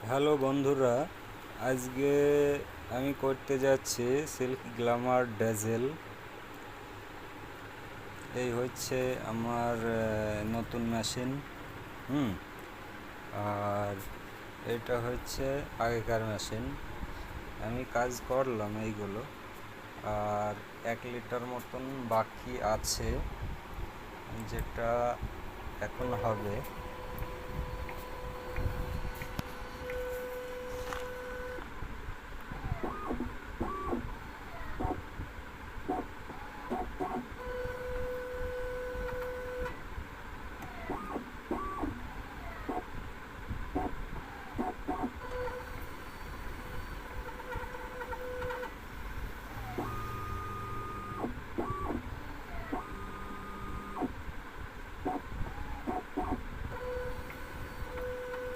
Hello বন্ধুরা, আজকে আমি করতে যাচ্ছি সিল্ক গ্ল্যামার ড্যাজেল। এই হচ্ছে আমার নতুন মেশিন। হুম আর এটা হচ্ছে আগেকার মেশিন। আমি কাজ করলাম এইগুলো, আর 1 লিটার মতন বাকি আছে, যেটা এখন হবে।